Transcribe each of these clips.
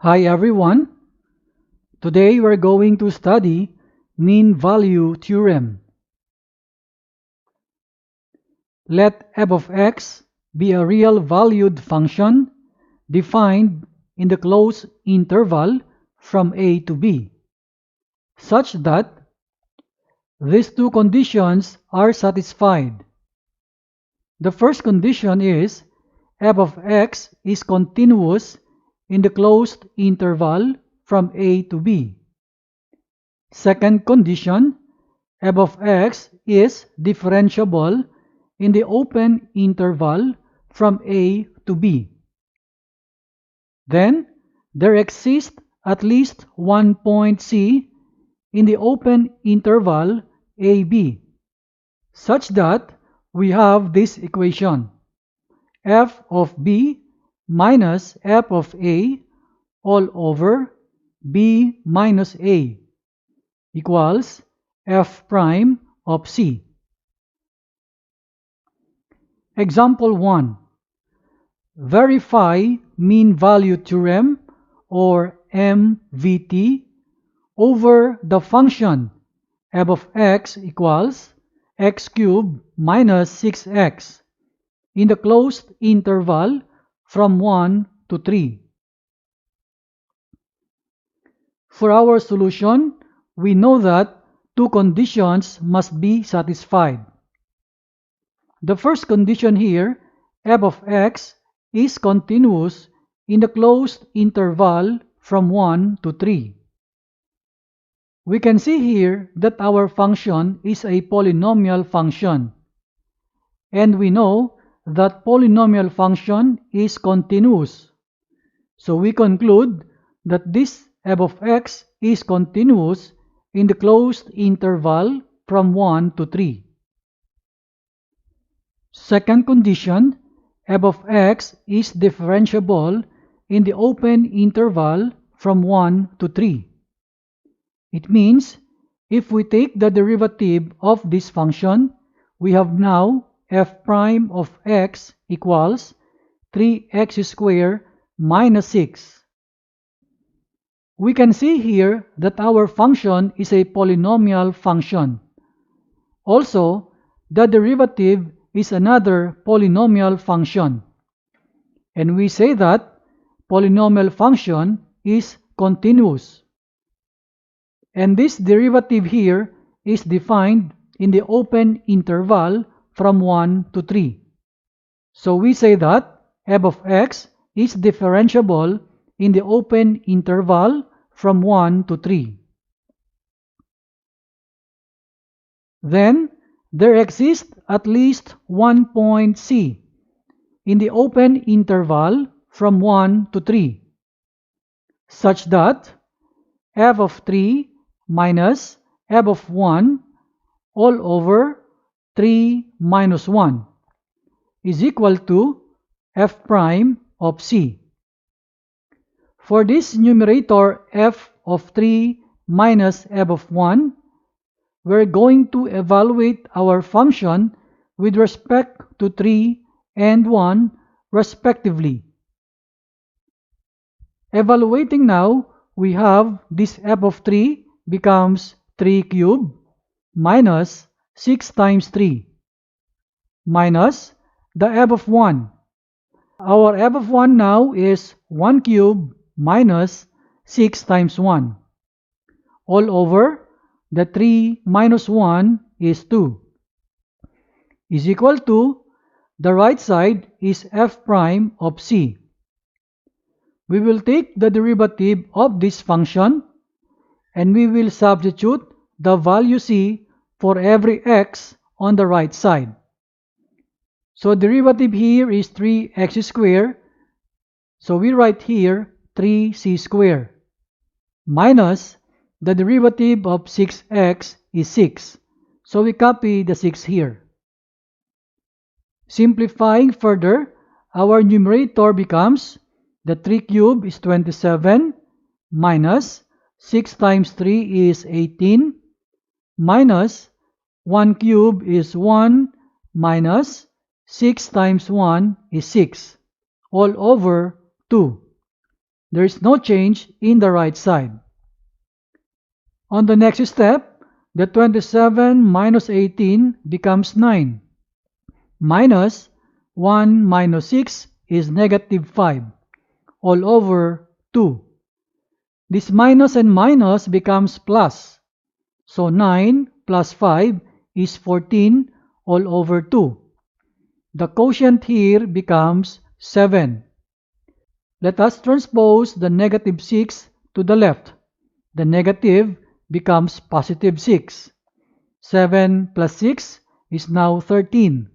Hi everyone. Today we're going to study Mean-Value Theorem. Let f of x be a real valued function defined in the closed interval from a to b, such that these two conditions are satisfied. The first condition is f of x is continuous in the closed interval from a to b. Second condition, f of x is differentiable in the open interval from a to b. Then, there exists at least one point C in the open interval AB, such that we have this equation: f of b minus f of a all over b minus a equals f prime of c. Example 1. Verify mean-value theorem, or MVT, over the function f of x equals x cubed minus 6x in the closed interval from 1 to 3. For our solution, we know that two conditions must be satisfied. The first condition here, f of x is continuous in the closed interval from 1 to 3. We can see here that our function is a polynomial function, and we know that polynomial function is continuous. So we conclude that this f of x is continuous in the closed interval from 1 to 3. Second condition, f of x is differentiable in the open interval from 1 to 3. It means if we take the derivative of this function, we have now f prime of x equals 3x squared minus 6. We can see here that our function is a polynomial function. Also, the derivative is another polynomial function. And we say that polynomial function is continuous. And this derivative here is defined in the open interval from 1 to 3. So we say that f of x is differentiable in the open interval from 1 to 3. Then, there exists at least one point C in the open interval from 1 to 3, such that f of 3 minus f of 1 all over 3 minus 1 is equal to f prime of c. For this numerator f of 3 minus f of 1, we're going to evaluate our function with respect to 3 and 1 respectively. Evaluating now, we have this f of 3 becomes 3 cubed minus 6 times 3 minus the f of 1. Our f of 1 now is 1 cubed minus 6 times 1 all over the 3 minus 1 is 2 is equal to, the right side is f prime of c. We will take the derivative of this function and we will substitute the value c for every x on the right side. So derivative here is 3x squared. So we write here 3c squared minus the derivative of 6x is 6. So we copy the 6 here. Simplifying further, our numerator becomes the 3 cubed is 27 minus 6 times 3 is 18 minus 1 cubed is 1 minus 6 times 1 is 6 all over 2. There is no change in the right side. On the next step, the 27 minus 18 becomes 9. Minus 1 minus 6 is negative 5, all over 2. This minus and minus becomes plus. So 9 plus 5 is 14 all over 2. The quotient here becomes 7. Let us transpose the negative 6 to the left. The negative becomes positive 6. 7 plus 6 is now 13.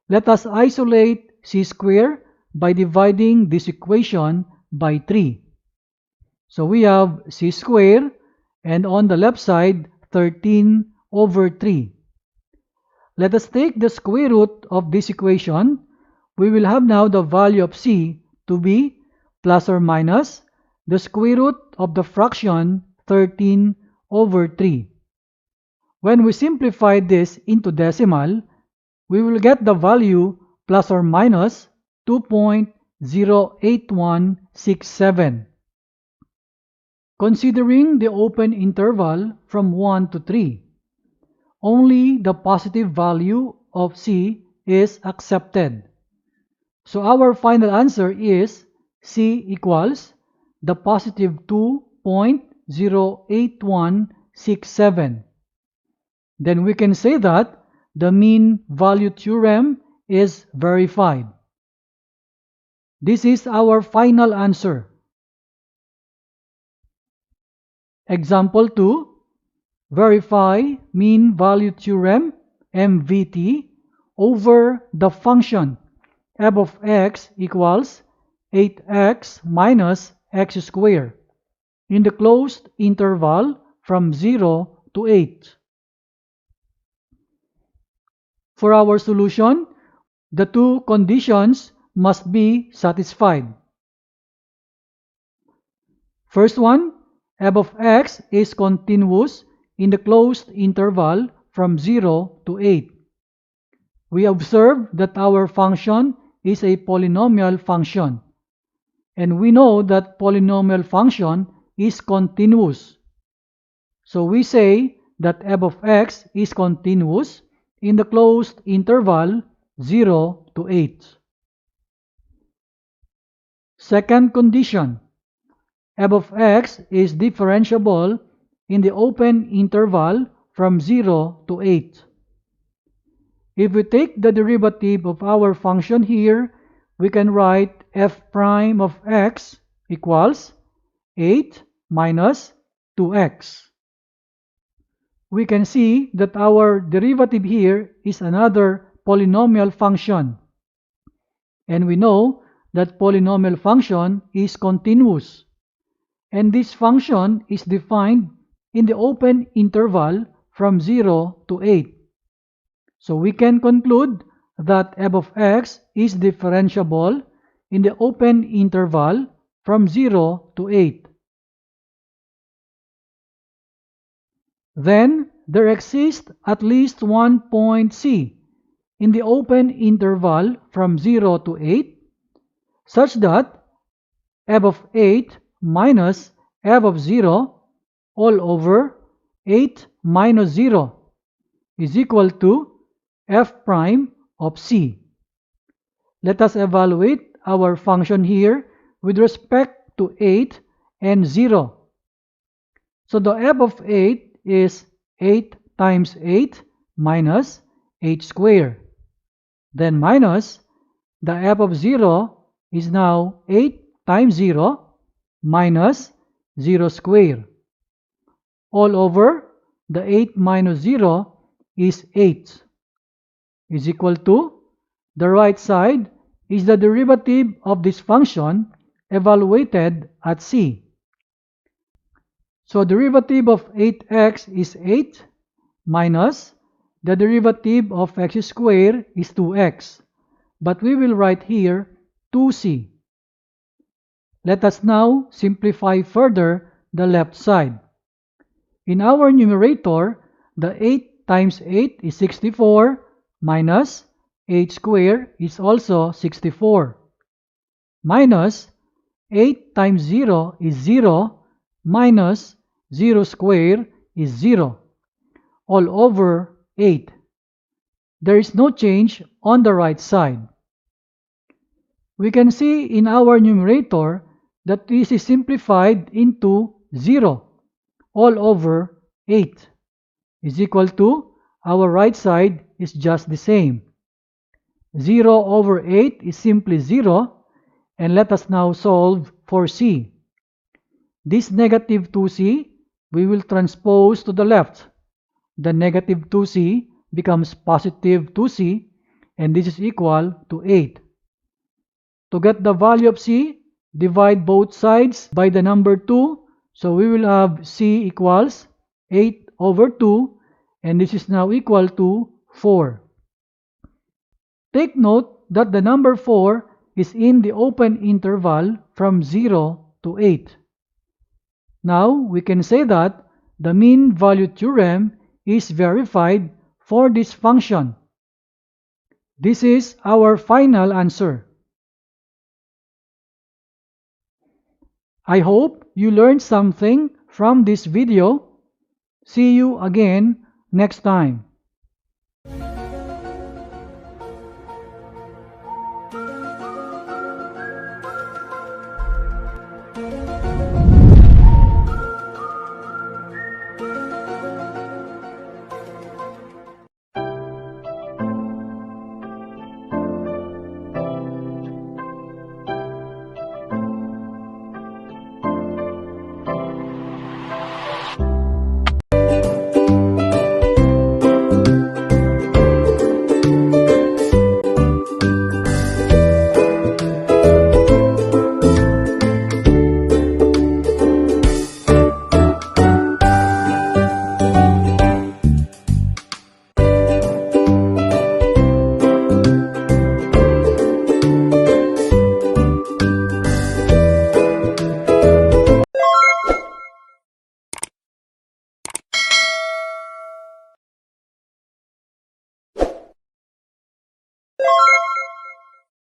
Let us isolate c squared by dividing this equation by 3. So we have c squared, and on the left side, 13 over 3. Let us take the square root of this equation. We will have now the value of c to be plus or minus the square root of the fraction 13 over 3. When we simplify this into decimal, we will get the value plus or minus 2.08167. Considering the open interval from 1 to 3, only the positive value of c is accepted. So our final answer is c equals the positive 2.08167. Then we can say that the mean-value theorem is verified. This is our final answer. Example 2. Verify mean-value theorem MVT over the function f of x equals 8x minus x squared in the closed interval from 0 to 8. For our solution, the two conditions must be satisfied. First one, f of x is continuous in the closed interval from 0 to 8. We observe that our function is a polynomial function, and we know that polynomial function is continuous. So we say that f of x is continuous in the closed interval 0 to 8. Second condition, f of x is differentiable in the open interval from 0 to 8. If we take the derivative of our function here, we can write f prime of x equals 8 minus 2x. We can see that our derivative here is another polynomial function. And we know that polynomial function is continuous. And this function is defined in the open interval from 0 to 8. So we can conclude that f of x is differentiable in the open interval from 0 to 8. Then there exists at least one point C in the open interval from 0 to 8 such that f of 8 minus f of 0 all over 8 minus 0 is equal to f prime of c. Let us evaluate our function here with respect to 8 and 0. So the f of 8 is 8 times 8 minus 8 squared. Then minus the f of 0 is now 8 times 0 minus 0 squared. All over the 8 minus 0 is 8. Is equal to, the right side is the derivative of this function evaluated at c. So derivative of 8x is 8 minus the derivative of x squared is 2x. But we will write here 2c. Let us now simplify further the left side. In our numerator, the 8 times 8 is 64 minus 8 squared is also 64. Minus 8 times 0 is 0 minus 0 squared is 0 all over 8. There is no change on the right side. We can see in our numerator that this is simplified into 0 all over 8 is equal to, our right side is just the same. 0 over 8 is simply 0, and let us now solve for c. This negative 2c we will transpose to the left. The negative 2c becomes positive 2c, and this is equal to 8. To get the value of c, divide both sides by the number 2, so we will have c equals 8 over 2, and this is now equal to 4. Take note that the number 4 is in the open interval from 0 to 8. Now we can say that the mean-value theorem is verified for this function. This is our final answer. I hope you learned something from this video. See you again next time.